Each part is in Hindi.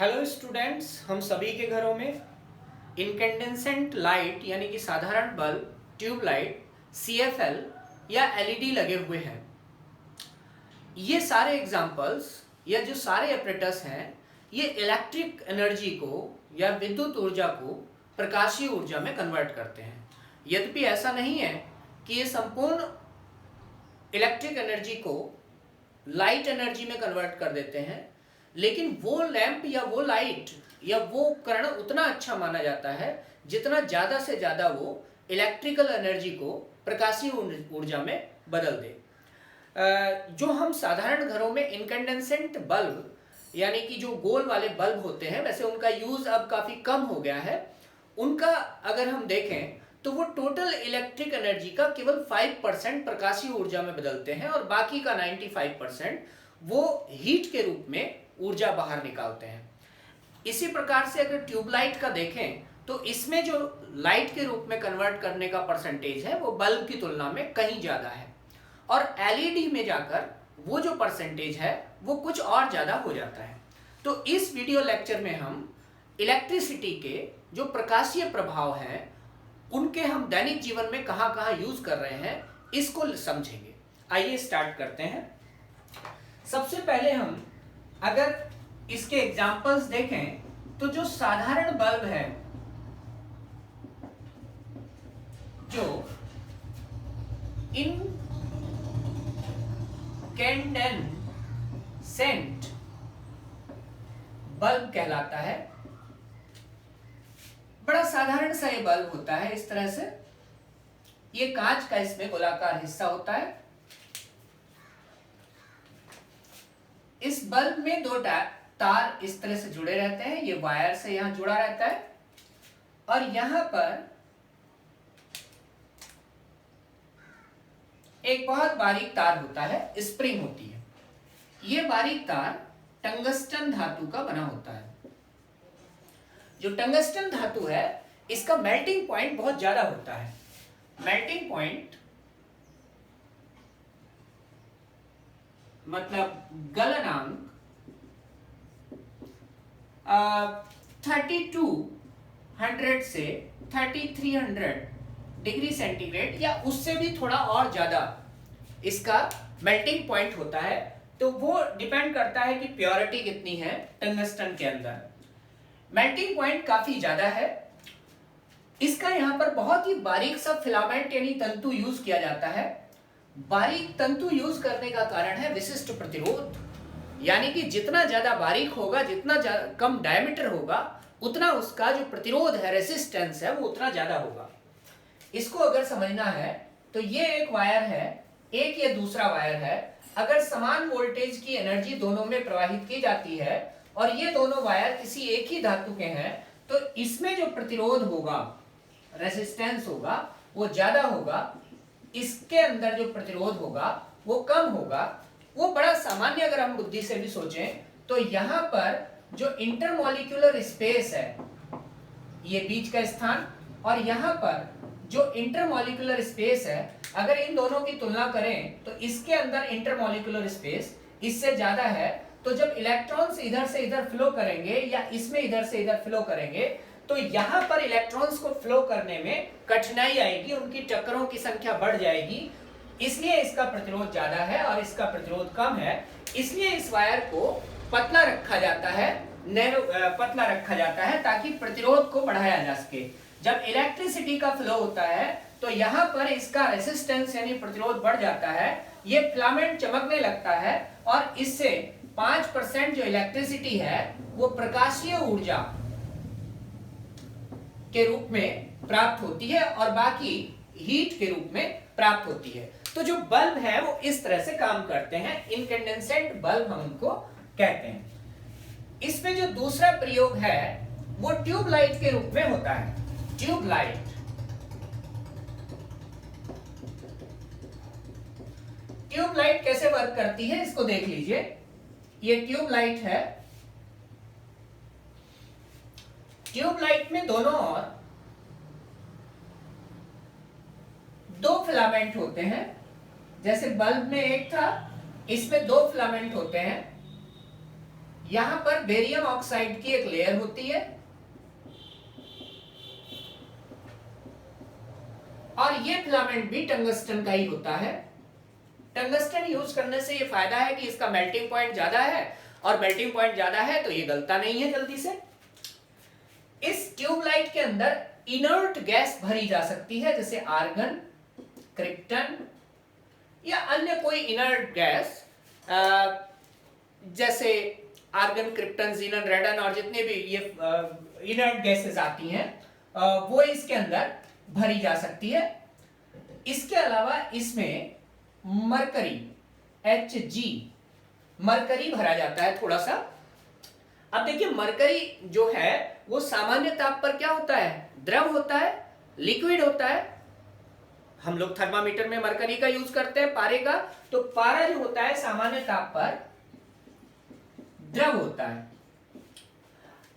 हेलो स्टूडेंट्स, हम सभी के घरों में इनकैंडेसेंट लाइट यानी कि साधारण बल्ब, ट्यूबलाइट, सीएफएल या एलईडी लगे हुए हैं। ये सारे एग्जाम्पल्स या जो सारे ऑपरेटर्स हैं, ये इलेक्ट्रिक एनर्जी को या विद्युत ऊर्जा को प्रकाशीय ऊर्जा में कन्वर्ट करते हैं। यद्यपि ऐसा नहीं है कि ये संपूर्ण इलेक्ट्रिक एनर्जी को लाइट एनर्जी में कन्वर्ट कर देते हैं, लेकिन वो लैंप या वो लाइट या वो उपकरण उतना अच्छा माना जाता है जितना ज़्यादा से ज़्यादा वो इलेक्ट्रिकल एनर्जी को प्रकाशीय ऊर्जा में बदल दे। जो हम साधारण घरों में इनकैंडेसेंट बल्ब यानी कि जो गोल वाले बल्ब होते हैं, वैसे उनका यूज़ अब काफ़ी कम हो गया है। उनका अगर हम देखें तो वो टोटल इलेक्ट्रिक एनर्जी का केवल 5% प्रकाशीय ऊर्जा में बदलते हैं और बाकी का 95% वो हीट के रूप में ऊर्जा बाहर निकालते हैं। इसी प्रकार से अगर ट्यूबलाइट का देखें तो इसमें जो लाइट के रूप में कन्वर्ट करने का परसेंटेज है वो बल्ब की तुलना में कहीं ज़्यादा है, और एलईडी में जाकर वो जो परसेंटेज है वो कुछ और ज़्यादा हो जाता है। तो इस वीडियो लेक्चर में हम इलेक्ट्रिसिटी के जो प्रकाशीय प्रभाव हैं उनके हम दैनिक जीवन में कहाँ कहाँ यूज़ कर रहे हैं इसको समझेंगे। आइए स्टार्ट करते हैं। सबसे पहले हम अगर इसके एग्जाम्पल्स देखें तो जो साधारण बल्ब है, जो इनकैंडेसेंट बल्ब कहलाता है। बड़ा साधारण सा ये बल्ब होता है। इस तरह से ये कांच का इसमें गोलाकार हिस्सा होता है। इस बल्ब में दो तार इस तरह से जुड़े रहते हैं। ये वायर से यहां जुड़ा रहता है और यहां पर एक बहुत बारीक तार होता है, स्प्रिंग होती है। ये बारीक तार टंगस्टन धातु का बना होता है। जो टंगस्टन धातु है इसका मेल्टिंग पॉइंट बहुत ज्यादा होता है। मेल्टिंग पॉइंट मतलब गलनांक 3200 से 3300 डिग्री सेंटीग्रेड या उससे भी थोड़ा और ज्यादा इसका मेल्टिंग पॉइंट होता है। तो वो डिपेंड करता है कि प्योरिटी कितनी है टंगस्टन के अंदर। मेल्टिंग पॉइंट काफी ज्यादा है। इसका यहां पर बहुत ही बारीक सा फिलामेंट यानी तंतु यूज किया जाता है। बारीक तंतु यूज करने का कारण है विशिष्ट प्रतिरोध, यानी कि जितना ज्यादा बारीक होगा, जितना कम डायमीटर होगा, उतना उसका जो प्रतिरोध है, रेसिस्टेंस है, वो उतना ज्यादा होगा। इसको अगर समझना है तो ये एक वायर है, एक ये दूसरा वायर है। अगर समान वोल्टेज की एनर्जी दोनों में प्रवाहित की जाती है और ये दोनों वायर किसी एक ही धातु के हैं तो इसमें जो प्रतिरोध होगा, रेसिस्टेंस होगा, वो ज्यादा होगा। इसके अंदर जो प्रतिरोध होगा वो कम होगा। वो बड़ा सामान्य अगर हम बुद्धि से भी सोचें तो यहां पर जो इंटरमॉलिक्यूलर स्पेस है, ये बीच का स्थान, और यहां पर जो इंटरमॉलिक्यूलर स्पेस है, अगर इन दोनों की तुलना करें तो इसके अंदर इंटरमॉलिक्यूलर स्पेस इससे ज्यादा है। तो जब इलेक्ट्रॉन्स इधर से इधर फ्लो करेंगे या इसमें इधर से इधर फ्लो करेंगे तो यहां पर इलेक्ट्रॉन्स को फ्लो करने में कठिनाई आएगी, उनकी टक्करों की संख्या बढ़ जाएगी। इसलिए इसका प्रतिरोध ज्यादा है और इसका प्रतिरोध कम है। इसलिए इस वायर को पतला रखा जाता है, पतला रखा जाता है ताकि प्रतिरोध को बढ़ाया जा सके। जब इलेक्ट्रिसिटी का फ्लो होता है तो यहां पर इसका रेसिस्टेंस यानी प्रतिरोध बढ़ जाता है। ये फिलामेंट चमकने लगता है और इससे 5% जो इलेक्ट्रिसिटी है वो प्रकाशीय ऊर्जा के रूप में प्राप्त होती है और बाकी हीट के रूप में प्राप्त होती है। तो जो बल्ब है वो इस तरह से काम करते हैं। इनकैंडेसेंट बल्ब हम उनको कहते हैं। इसमें जो दूसरा प्रयोग है वो ट्यूबलाइट के रूप में होता है। ट्यूबलाइट, ट्यूबलाइट कैसे वर्क करती है इसको देख लीजिए। ये ट्यूबलाइट है। ट्यूबलाइट में दोनों ओर दो फिलामेंट होते हैं। जैसे बल्ब में एक था, इसमें दो फिलामेंट होते हैं। यहां पर बेरियम ऑक्साइड की एक लेयर होती है और ये फिलामेंट भी टंगस्टन का ही होता है। टंगस्टन यूज करने से ये फायदा है कि इसका मेल्टिंग पॉइंट ज्यादा है, और मेल्टिंग पॉइंट ज्यादा है तो ये गलता नहीं है जल्दी से। इस ट्यूबलाइट के अंदर इनर्ट गैस भरी जा सकती है, जैसे आर्गन, क्रिप्टन या अन्य कोई इनर्ट गैस, जैसे आर्गन, क्रिप्टन, जीनन, रेडन और जितने भी ये इनर्ट गैसेस आती हैं वो इसके अंदर भरी जा सकती है। इसके अलावा इसमें मरकरी, Hg, मरकरी भरा जाता है थोड़ा सा। अब देखिए मरकरी जो है वो सामान्य ताप पर क्या होता है, द्रव होता है, लिक्विड होता है। हम लोग थर्मामीटर में मरकरी का यूज करते हैं, पारे का। तो पारा जो होता है सामान्य ताप पर द्रव होता है।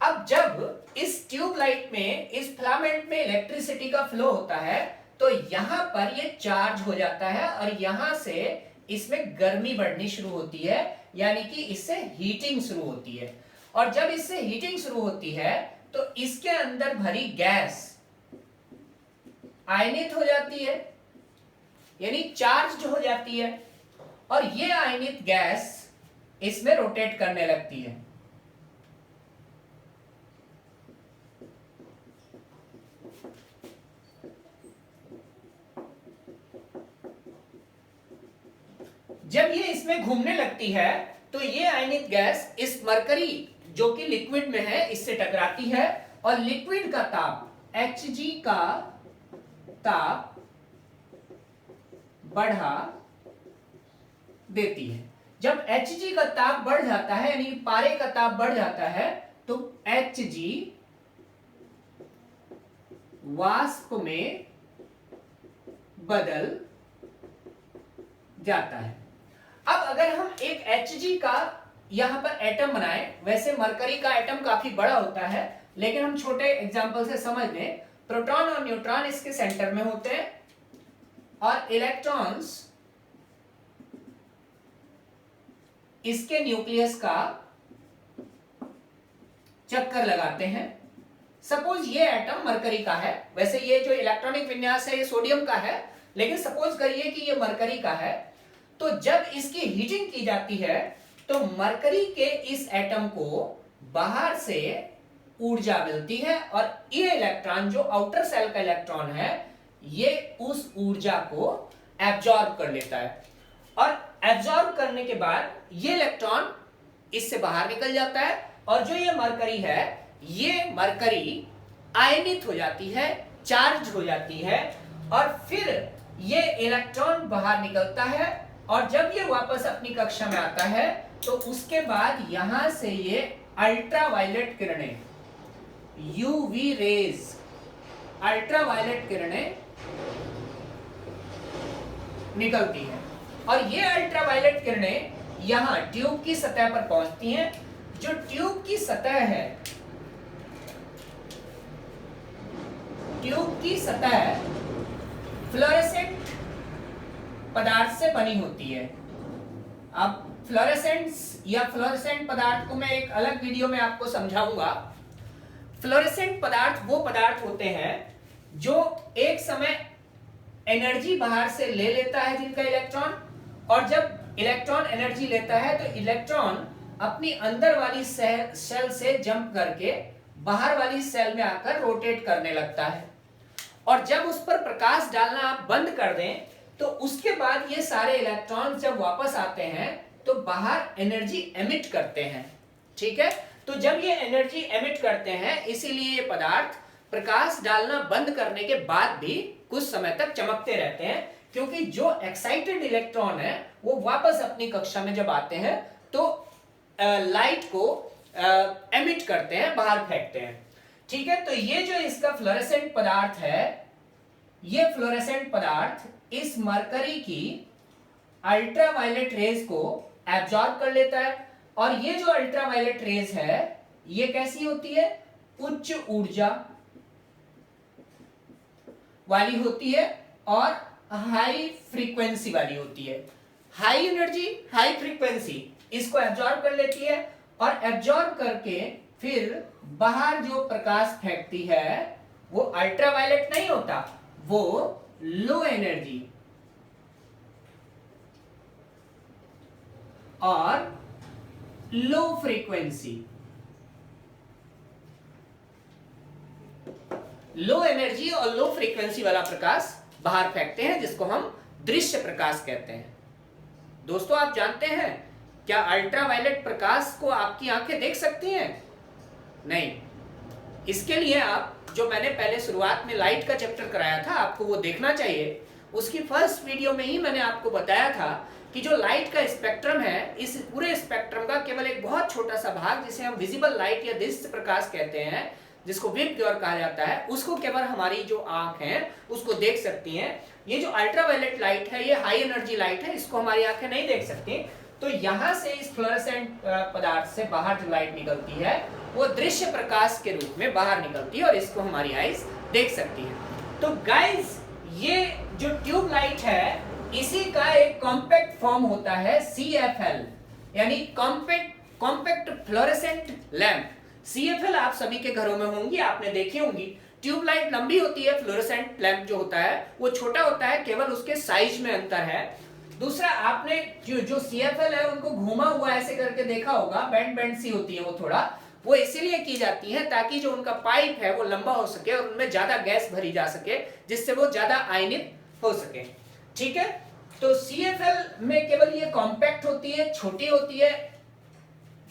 अब जब इस ट्यूबलाइट में, इस फिलामेंट में इलेक्ट्रिसिटी का फ्लो होता है तो यहां पर ये चार्ज हो जाता है और यहां से इसमें गर्मी बढ़नी शुरू होती है, यानी कि इससे हीटिंग शुरू होती है। और जब इससे हीटिंग शुरू होती है तो इसके अंदर भरी गैस आयनित हो जाती है, यानी चार्ज हो जाती है, और ये आयनित गैस इसमें रोटेट करने लगती है। जब ये इसमें घूमने लगती है तो ये आयनित गैस इस मरकरी जो कि लिक्विड में है इससे टकराती है और लिक्विड का ताप Hg का ताप बढ़ा देती है। जब Hg का ताप बढ़ जाता है, यानी पारे का ताप बढ़ जाता है, तो Hg वाष्प में बदल जाता है। अब अगर हम एक Hg का यहां पर एटम बनाएं, वैसे मरकरी का एटम काफी बड़ा होता है, लेकिन हम छोटे एग्जांपल से समझ लें। प्रोटॉन और न्यूट्रॉन इसके सेंटर में होते हैं और इलेक्ट्रॉन्स इसके न्यूक्लियस का चक्कर लगाते हैं। सपोज ये एटम मरकरी का है, वैसे ये जो इलेक्ट्रॉनिक विन्यास है ये सोडियम का है, लेकिन सपोज करिए कि ये मरकरी का है। तो जब इसकी हीटिंग की जाती है तो मरकरी के इस एटम को बाहर से ऊर्जा मिलती है और ये इलेक्ट्रॉन जो आउटर सेल का इलेक्ट्रॉन है ये उस ऊर्जा को एब्जॉर्ब कर लेता है, और एब्जॉर्ब करने के बाद ये इलेक्ट्रॉन इससे बाहर निकल जाता है, और जो ये मरकरी है ये मरकरी आयनित हो जाती है, चार्ज हो जाती है, और फिर ये इलेक्ट्रॉन बाहर निकलता है। और जब ये वापस अपनी कक्षा में आता है तो उसके बाद यहां से ये अल्ट्रावायलेट किरणें, यूवी रेज, अल्ट्रावायलेट किरणें निकलती हैं, और ये अल्ट्रावायलेट किरणें यहां ट्यूब की सतह पर पहुंचती हैं। जो ट्यूब की सतह है, ट्यूब की सतह फ्लोरेसेंट पदार्थ से बनी होती है। अब फ्लोरेसेंस या फ्लोरेसेंट पदार्थ को मैं एक अलग वीडियो में आपको समझाऊंगा। फ्लोरेसेंट पदार्थ वो पदार्थ होते हैं जो एक समय एनर्जी बाहर से ले लेता है जिनका इलेक्ट्रॉन, और जब इलेक्ट्रॉन एनर्जी लेता है तो इलेक्ट्रॉन अपनी अंदर वाली सेल से जंप करके बाहर वाली सेल में आकर रोटेट करने लगता है, और जब उस पर प्रकाश डालना आप बंद कर दें तो उसके बाद ये सारे इलेक्ट्रॉन जब वापस आते हैं तो बाहर एनर्जी एमिट करते हैं। ठीक है, तो जब ये एनर्जी एमिट करते हैं इसीलिए ये पदार्थ प्रकाश डालना बंद करने के बाद भी कुछ समय तक चमकते रहते हैं, क्योंकि जो एक्साइटेड इलेक्ट्रॉन है वो वापस अपनी कक्षा में जब आते हैं तो लाइट को एमिट करते हैं, बाहर फेंकते हैं। ठीक है, तो ये जो इसका फ्लोरेसेंट पदार्थ है, ये फ्लोरेसेंट पदार्थ इस मरकरी की अल्ट्रावायलेट रेज को एब्जॉर्ब कर लेता है, और ये जो अल्ट्रावायलेट रेज है ये कैसी होती है, उच्च ऊर्जा वाली होती है और हाई फ्रीक्वेंसी वाली होती है। हाई एनर्जी, हाई फ्रीक्वेंसी इसको एब्जॉर्ब कर लेती है, और एब्जॉर्ब करके फिर बाहर जो प्रकाश फेंकती है वो अल्ट्रावायलेट नहीं होता, वो लो एनर्जी और लो फ्रीक्वेंसी, लो एनर्जी और लो फ्रीक्वेंसी वाला प्रकाश बाहर फेंकते हैं, जिसको हम दृश्य प्रकाश कहते हैं। दोस्तों, आप जानते हैं क्या अल्ट्रावायलेट प्रकाश को आपकी आंखें देख सकती हैं? नहीं। इसके लिए आप, जो मैंने पहले शुरुआत में लाइट का चैप्टर कराया था, आपको वो देखना चाहिए। उसकी फर्स्ट वीडियो में ही मैंने आपको बताया था कि जो लाइट का स्पेक्ट्रम है, इस पूरे स्पेक्ट्रम का केवल एक बहुत छोटा सा भाग, जिसे हम विजिबल लाइट या दृश्य प्रकाश कहते हैं, जिसको विबग्योर कहा जाता है, उसको केवल हमारी जो आंख है उसको देख सकती हैं। ये जो अल्ट्रावायलेट लाइट है, ये हाई एनर्जी लाइट है, इसको हमारी आंखें नहीं देख सकती। तो यहां से इस फ्लोरेसेंट पदार्थ से बाहर जो लाइट निकलती है वो दृश्य प्रकाश के रूप में बाहर निकलती है और इसको हमारी आईज देख सकती है। तो गाइस, ये जो ट्यूब लाइट है, इसी का एक कॉम्पैक्ट फॉर्म होता है CFL, यानी कॉम्पैक्ट फ्लोरेसेंट लैंप। CFL आप सभी के घरों में होंगी, आपने देखी होंगी। ट्यूब लाइट लंबी होती है, फ्लोरेसेंट लैंप जो होता है वो छोटा होता है, केवल उसके साइज में अंतर है। दूसरा, आपने जो CFL है उनको घुमा हुआ ऐसे करके देखा होगा, बैंड सी होती है वो थोड़ा, वो इसीलिए की जाती है ताकि जो उनका पाइप है वो लंबा हो सके और उनमें ज्यादा गैस भरी जा सके, जिससे वो ज्यादा आयनित हो सके। ठीक है, तो CFL में केवल ये कॉम्पैक्ट होती है, छोटी होती है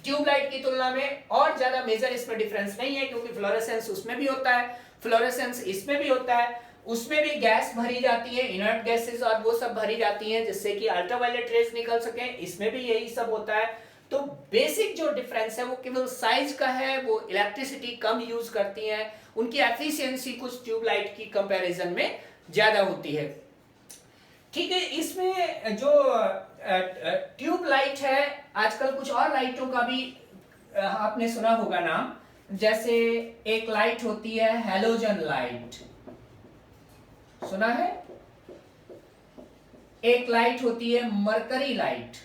ट्यूबलाइट की तुलना में, और ज्यादा मेजर इसमें डिफरेंस नहीं है, क्योंकि फ्लोरेसेंस उसमें भी होता है, फ्लोरेसेंस इसमें भी होता है, उसमें भी गैस भरी जाती है, इनर्ट गैसेस और वो सब भरी जाती हैं जिससे कि अल्ट्रावायलेट रेज निकल सके, इसमें भी यही सब होता है। तो बेसिक जो डिफरेंस है वो केवल साइज का है, वो इलेक्ट्रिसिटी कम यूज करती हैं, उनकी एफिशिएंसी कुछ ट्यूबलाइट की कंपैरिजन में ज्यादा होती है। ठीक है, इसमें जो ट्यूब लाइट है, आजकल कुछ और लाइटों का भी आपने सुना होगा नाम, जैसे एक लाइट होती है हैलोजन लाइट, सुना है? एक लाइट होती है मरकरी लाइट,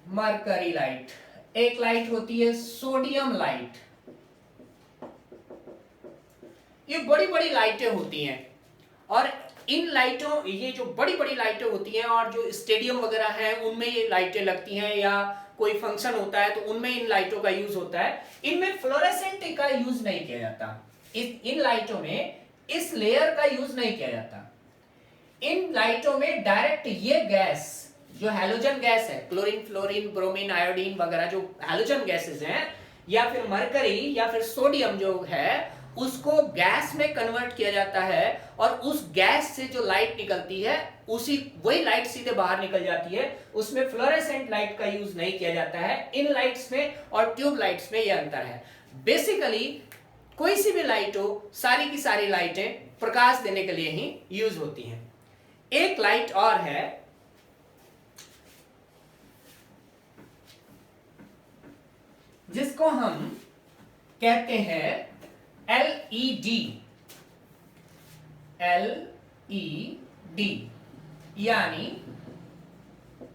मरकरी लाइट, एक लाइट होती है सोडियम लाइट। ये बड़ी बड़ी लाइटें होती हैं, और इन लाइटों, ये जो बड़ी बड़ी लाइटें होती हैं और जो स्टेडियम वगैरह हैं उनमें ये लाइटें लगती हैं, या कोई फंक्शन होता है तो उनमें इन लाइटों का यूज होता है। इनमें फ्लोरेसेंट का यूज नहीं किया जाता, इन लाइटों में इस लेयर का यूज नहीं किया जाता। इन लाइटों में डायरेक्ट ये गैस जो हैलोजन गैस है, क्लोरीन, फ्लोरीन, ब्रोमीन, आयोडीन वगैरह जो हैलोजन गैसेस हैं, या फिर मरकरी या फिर सोडियम जो है, उसको गैस में कन्वर्ट किया जाता है, और उस गैस से जो लाइट निकलती है वही लाइट सीधे बाहर निकल जाती है। उसमें फ्लोरेसेंट लाइट का यूज नहीं किया जाता है। इन लाइट्स में और ट्यूब लाइट्स में यह अंतर है। बेसिकली कोई सी भी लाइट हो, सारी की सारी लाइटें प्रकाश देने के लिए ही यूज होती हैं। एक लाइट और है जिसको हम कहते हैं LED, यानी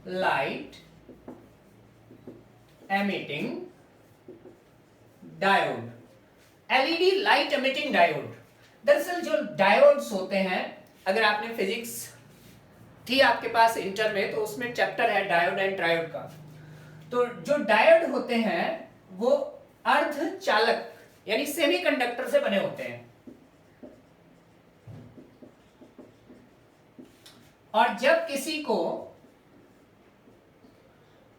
light emitting diode. LED light emitting diode. दरअसल जो डायोड्स होते हैं, अगर आपने फिजिक्स थी आपके पास इंटर में, तो उसमें चैप्टर है डायोड एंड ट्रायोड का। तो जो डायोड होते हैं वो अर्धचालक यानी सेमीकंडक्टर से बने होते हैं, और जब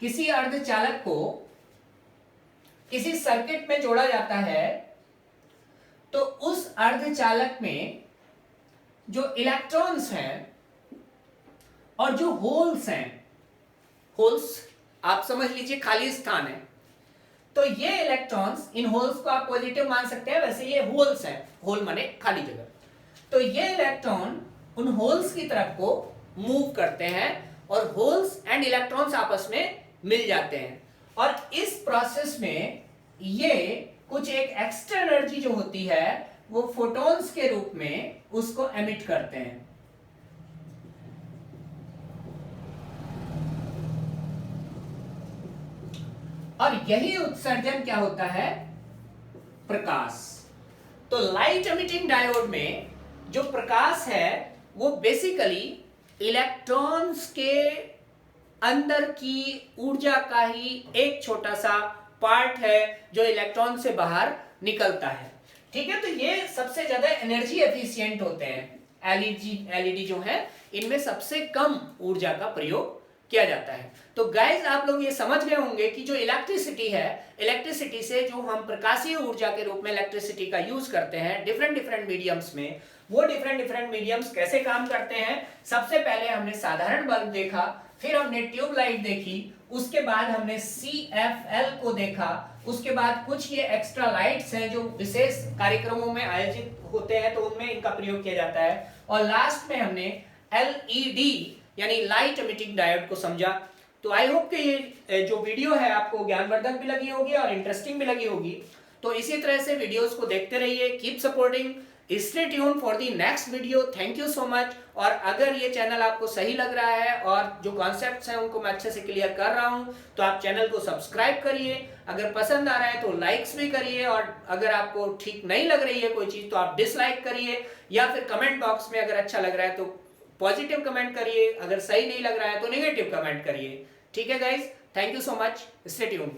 किसी अर्धचालक को किसी सर्किट में जोड़ा जाता है, तो उस अर्धचालक में जो इलेक्ट्रॉन्स हैं और जो होल्स हैं, होल्स आप समझ लीजिए खाली स्थान है, तो ये इलेक्ट्रॉन्स, इन होल्स को आप पॉजिटिव मान सकते हैं, वैसे ये होल्स हैं, होल माने खाली जगह। तो ये इलेक्ट्रॉन उन होल्स की तरफ को मूव करते हैं और होल्स एंड इलेक्ट्रॉन्स आपस में मिल जाते हैं, और इस प्रोसेस में ये कुछ एक एक्स्ट्रा एनर्जी जो होती है वो फोटॉन्स के रूप में उसको एमिट करते हैं। और यही उत्सर्जन क्या होता है? प्रकाश। तो लाइट एमिटिंग डायोड में जो प्रकाश है वो बेसिकली इलेक्ट्रॉन्स के अंदर की ऊर्जा का ही एक छोटा सा पार्ट है जो इलेक्ट्रॉन से बाहर निकलता है। ठीक है, तो ये सबसे ज्यादा एनर्जी एफिशिएंट होते हैं। एलईडी जो है इनमें सबसे कम ऊर्जा का प्रयोग किया जाता है। तो गाइज आप लोग ये समझ गए होंगे कि जो इलेक्ट्रिसिटी है, इलेक्ट्रिसिटी से जो हम प्रकाशीय ऊर्जा के रूप में इलेक्ट्रिसिटी का यूज करते हैं डिफरेंट डिफरेंट मीडियम्स में, वो डिफरेंट डिफरेंट मीडियम्स कैसे काम करते हैं। सबसे पहले हमने साधारण बल्ब देखा, फिर हमने ट्यूबलाइट देखी, उसके बाद हमने CFL को देखा, उसके बाद कुछ ये एक्स्ट्रा लाइट्स हैं जो विशेष कार्यक्रमों में आयोजित होते हैं तो उनमें इनका प्रयोग किया जाता है, और लास्ट में हमने LED यानी लाइट एमिटिंग डायोड को समझा। तो आई होप कि ये जो वीडियो है आपको ज्ञानवर्धक भी लगी होगी और इंटरेस्टिंग भी लगी होगी। तो इसी तरह से वीडियोस को देखते रहिए, keep supporting, stay tune for the next video. Thank you so much. और अगर ये चैनल आपको सही लग रहा है और जो कॉन्सेप्ट्स हैं उनको मैं अच्छे से क्लियर कर रहा हूं तो आप चैनल को सब्सक्राइब करिए, अगर पसंद आ रहा है तो लाइक्स भी करिए, और अगर आपको ठीक नहीं लग रही है कोई चीज तो आप डिसलाइक करिए, या फिर कमेंट बॉक्स में अगर अच्छा लग रहा है तो पॉजिटिव कमेंट करिए, अगर सही नहीं लग रहा है तो नेगेटिव कमेंट करिए। ठीक है guys, thank you so much, stay tuned.